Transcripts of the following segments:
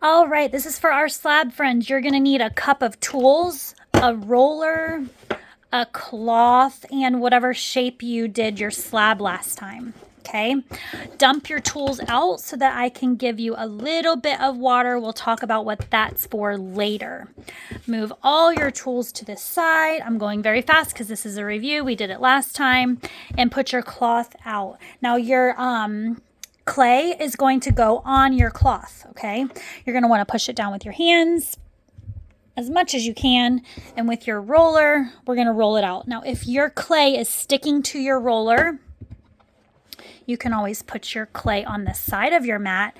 All right, this is for our slab friends. You're going to need a cup of tools, a roller, a cloth, and whatever shape you did your slab last time. Okay, dump your tools out so that I can give you a little bit of water. We'll talk about what that's for later. Move all your tools to the side. I'm going very fast because this is a review. We did it last time. And put your cloth out. Now your clay is going to go on your cloth, okay? You're going to want to push it down with your hands as much as you can. And with your roller, we're going to roll it out. Now, if your clay is sticking to your roller, you can always put your clay on the side of your mat,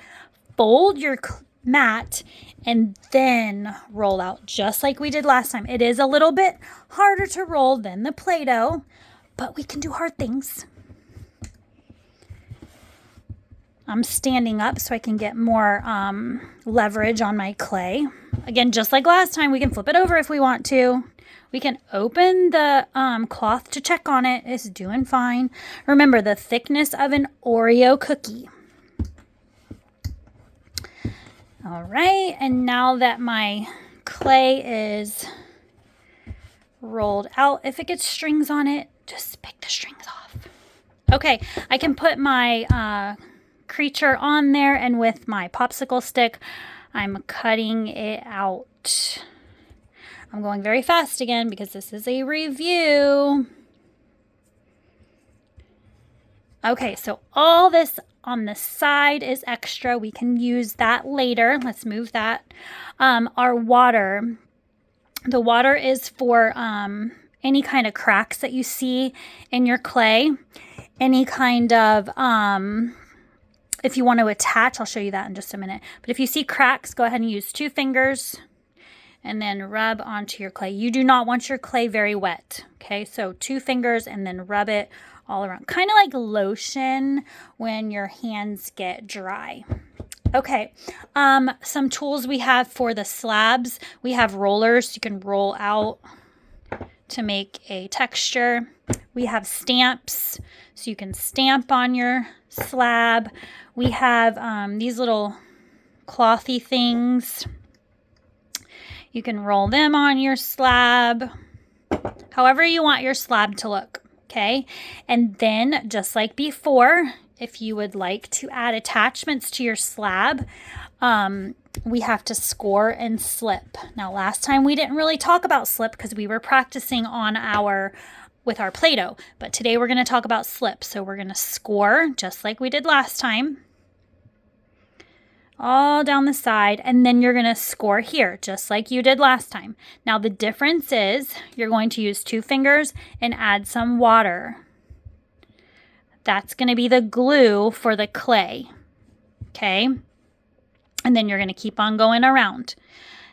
fold your mat, and then roll out just like we did last time. It is a little bit harder to roll than the Play-Doh, but we can do hard things. I'm standing up so I can get more leverage on my clay. Again, just like last time, we can flip it over if we want to. We can open the cloth to check on it. It's doing fine. Remember, the thickness of an Oreo cookie. All right, and now that my clay is rolled out, if it gets strings on it, just pick the strings off. Okay, I can put my creature on there, and with my popsicle stick, I'm cutting it out. I'm going very fast again because this is a review. Okay, so all this on the side is extra. We can use that later. Let's move that. Our water. The water is for any kind of cracks that you see in your clay. Any kind of, if you want to attach, I'll show you that in just a minute. But if you see cracks, go ahead and use 2 fingers. And then rub onto your clay. You do not want your clay very wet. Okay, so 2 fingers and then rub it all around. Kind of like lotion when your hands get dry. Okay, some tools we have for the slabs. We have rollers you can roll out to make a texture. We have stamps so you can stamp on your slab. We have these little clothy things. You can roll them on your slab, however you want your slab to look, okay? And then, just like before, if you would like to add attachments to your slab, we have to score and slip. Now, last time we didn't really talk about slip because we were practicing on with our Play-Doh, but today we're going to talk about slip. So we're going to score just like we did last time, all down the side, and then you're going to score here just like you did last time. Now the difference is you're going to use 2 fingers and add some water. That's going to be the glue for the clay, okay? And then you're going to keep on going around.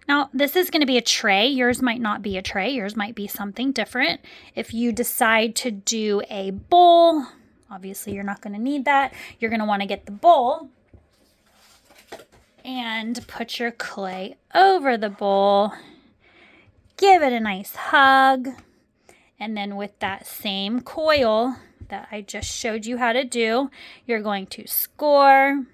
Now this is going to be a tray. Yours might not be a tray. Yours might be something different. If you decide to do a bowl, obviously you're not going to need that. You're going to want to get the bowl and put your clay over the bowl. Give it a nice hug. And then with that same coil that I just showed you how to do, you're going to score.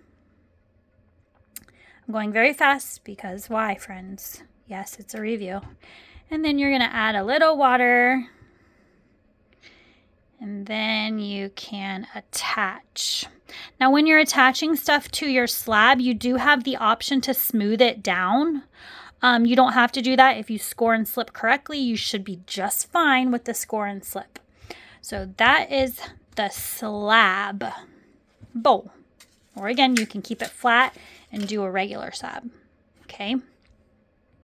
I'm going very fast because why, friends? Yes, it's a review. And then you're going to add a little water. And then you can attach. Now, when you're attaching stuff to your slab, you do have the option to smooth it down. You don't have to do that. If you score and slip correctly, you should be just fine with the score and slip. So that is the slab bowl. Or again, you can keep it flat and do a regular slab. Okay.